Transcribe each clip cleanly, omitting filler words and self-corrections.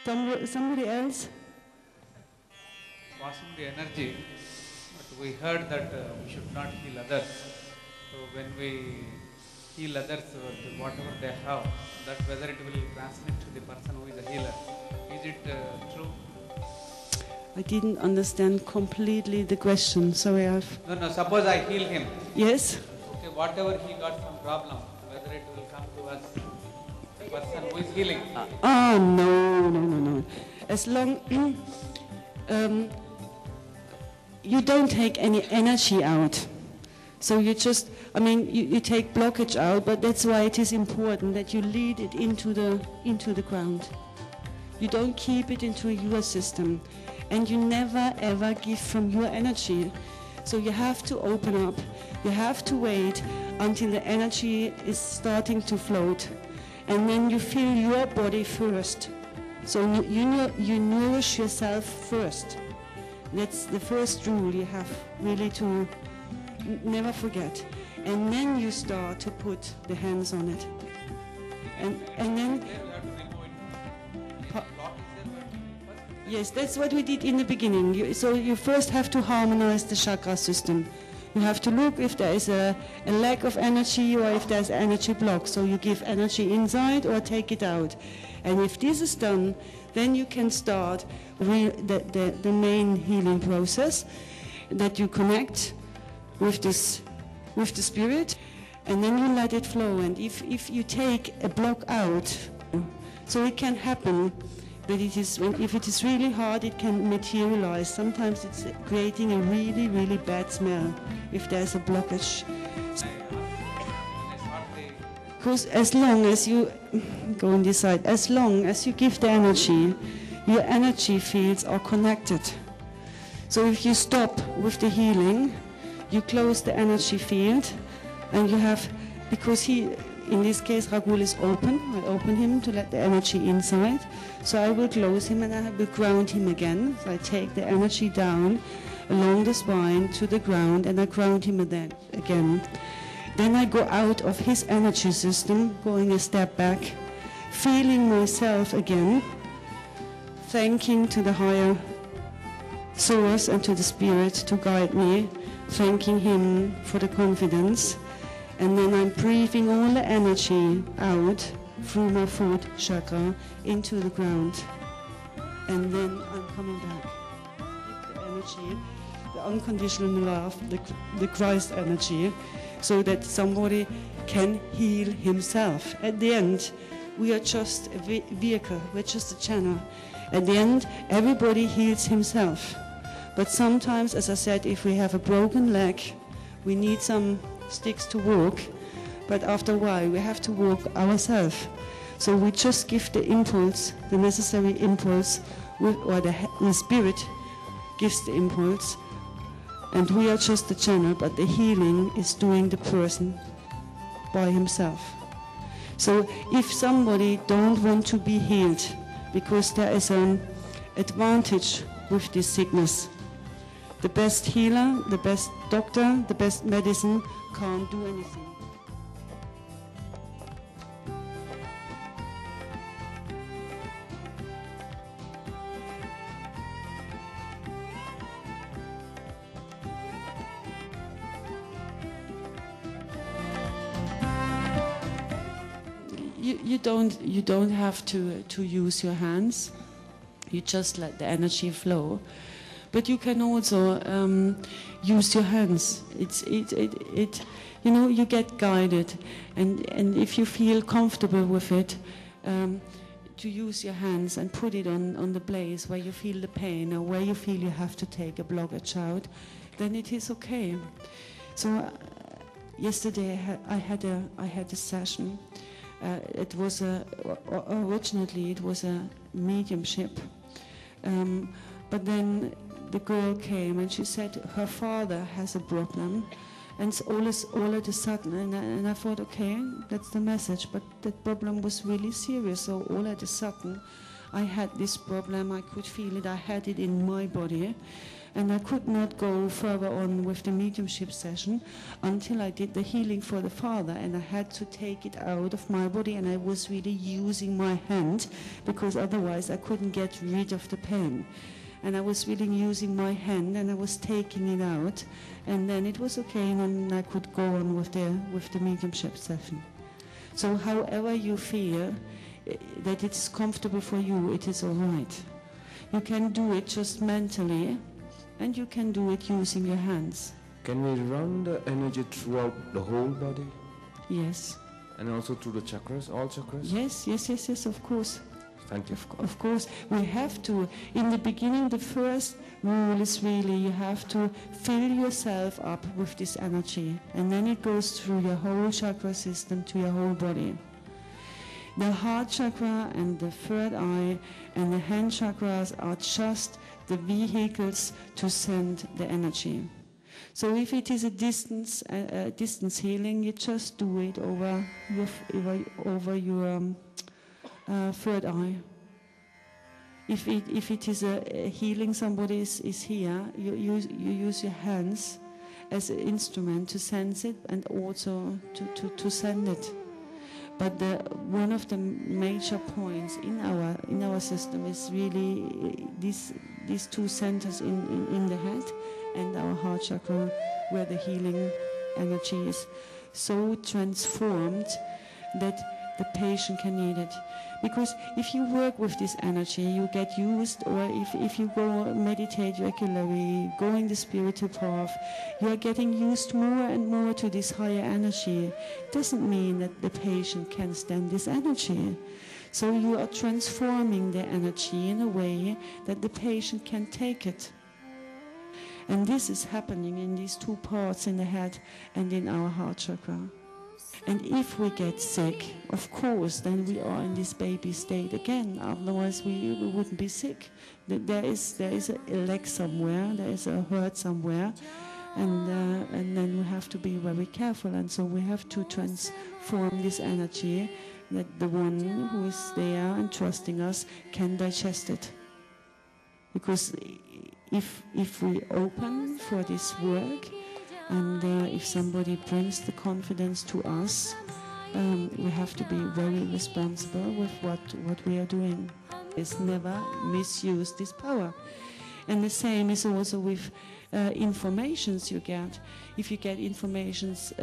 Somebody else? Passing the energy, but we heard that we should not heal others. So when we heal others with whatever they have, that whether it will translate to the person who is a healer. Is it true? I didn't understand completely the question. Sorry, No, suppose I heal him. Yes? Okay, whatever he got some problem, whether it will come to us, the person who is healing. No. As long you don't take any energy out. So you just, you take blockage out, but that's why it is important that you lead it into the ground. You don't keep it into your system, and you never ever give from your energy. So you have to open up. You have to wait until the energy is starting to float, and then you fill your body first. So you nourish yourself first. That's the first rule you have really to never forget. And then you start to put the hands on it. And then... Yes, that's what we did in the beginning. So you first have to harmonize the chakra system. You have to look if there is a lack of energy or if there's energy block. So you give energy inside or take it out. And if this is done, then you can start the main healing process, that you connect with the spirit, and then you let it flow. And if you take a block out, so it can happen that if it is really hard, it can materialize. Sometimes it's creating a really, really bad smell if there's a blockage. Because as long as you go on this side, as long as you give the energy, your energy fields are connected. So if you stop with the healing, you close the energy field, and you have, because in this case, Ragul is open. I open him to let the energy inside. So I will close him and I will ground him again. So I take the energy down along the spine to the ground, and I ground him again. Then I go out of his energy system, going a step back, feeling myself again, thanking to the higher source and to the spirit to guide me, thanking him for the confidence. And then I'm breathing all the energy out through my foot chakra into the ground. And then I'm coming back. The energy, the unconditional love, the Christ energy, so that somebody can heal himself. At the end, we are just a vehicle, we're just a channel. At the end, everybody heals himself. But sometimes, as I said, if we have a broken leg, we need some sticks to walk, but after a while we have to walk ourselves. So we just give the impulse, the necessary impulse, or the spirit gives the impulse, and we are just the channel, but the healing is doing the person by himself. So if somebody don't want to be healed because there is an advantage with this sickness, the best healer, the best doctor, the best medicine can't do anything. You don't have to use your hands. You just let the energy flow. But you can also use your hands. You get guided, and if you feel comfortable with it, to use your hands and put it on the place where you feel the pain or where you feel you have to take a blockage out, then it is okay. So yesterday I had a session. It was originally it was a mediumship, but then the girl came and she said her father has a problem, and all of a sudden, and I thought, okay, that's the message, but that problem was really serious. So all of a sudden, I had this problem. I could feel it. I had it in my body, And I could not go further on with the mediumship session until I did the healing for the father, and I had to take it out of my body, and I was really using my hand because otherwise I couldn't get rid of the pain. And I was really using my hand, and I was taking it out, and then it was okay, and then I could go on with the mediumship session. So however you feel that it's comfortable for you, it is all right. You can do it just mentally, and you can do it using your hands. Can we run the energy throughout the whole body? Yes. And also through the chakras, all chakras? Yes, of course. Thank you. Of course, we have to. In the beginning, the first rule is really you have to fill yourself up with this energy, and then it goes through your whole chakra system to your whole body. The heart chakra and the third eye and the hand chakras are just the vehicles to send the energy. So if it is a distance healing, you just do it over your third eye. If it is a healing, somebody is here, you use your hands as an instrument to sense it and also to send it. But one of the major points in our system is really these two centers in the head and our heart chakra, where the healing energy is so transformed that the patient can need it. Because if you work with this energy, you get used, or if you go meditate regularly, go in the spiritual path, you are getting used more and more to this higher energy. It doesn't mean that the patient can stand this energy. So you are transforming the energy in a way that the patient can take it. And this is happening in these two parts, in the head and in our heart chakra. And if we get sick, of course, then we are in this baby state again. Otherwise, we wouldn't be sick. There is a leg somewhere, there is a hurt somewhere, and then we have to be very careful. And so we have to transform this energy, that the one who is there and trusting us can digest it. Because if we open for this work, and if somebody brings the confidence to us, we have to be very responsible with what we are doing. Is never misuse this power. And the same is also with informations you get. If you get informations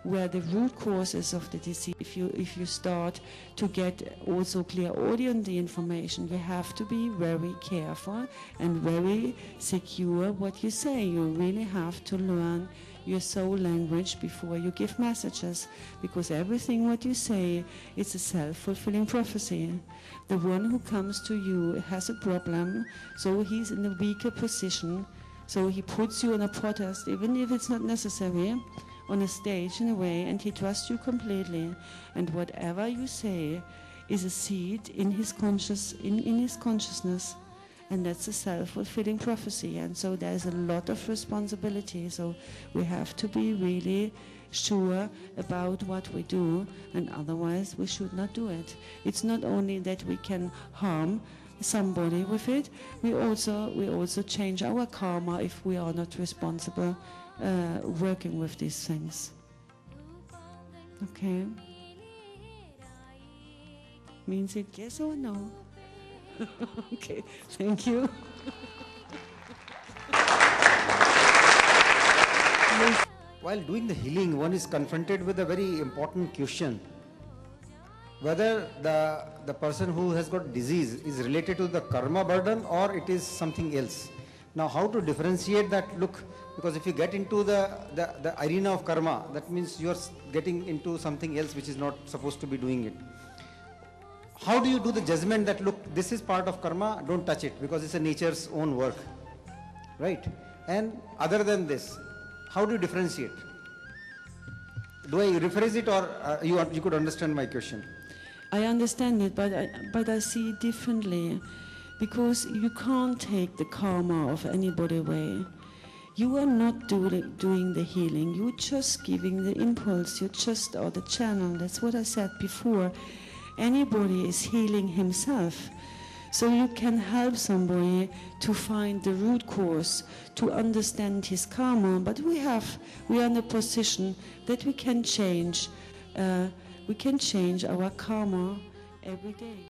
where the root causes of the disease, if you start to get also clear audio in the information, you have to be very careful and very secure what you say. You really have to learn your soul language before you give messages, because everything what you say is a self-fulfilling prophecy. The one who comes to you has a problem, so he's in a weaker position, so he puts you on a protest, even if it's not necessary, on a stage in a way, and he trusts you completely. And whatever you say is a seed in his consciousness. And that's a self-fulfilling prophecy. And so there's a lot of responsibility. So we have to be really sure about what we do, and otherwise we should not do it. It's not only that we can harm somebody with it, we also change our karma if we are not responsible working with these things. Okay? Means it yes or no? Okay, thank you. While doing the healing, one is confronted with a very important question. Whether the person who has got disease is related to the karma burden or it is something else. Now, how to differentiate that? Look, because if you get into the arena of karma, that means you are getting into something else which is not supposed to be doing it. How do you do the judgment that, look, this is part of karma, don't touch it because it's a nature's own work, right? And other than this, how do you differentiate? Do I rephrase it, or you could understand my question? I understand it, but I see it differently, because you can't take the karma of anybody away. You are not doing the healing, you're just giving the impulse, you just are the channel. That's what I said before. Anybody is healing himself. So you can help somebody to find the root cause, to understand his karma, but we are in a position that we can change our karma every day.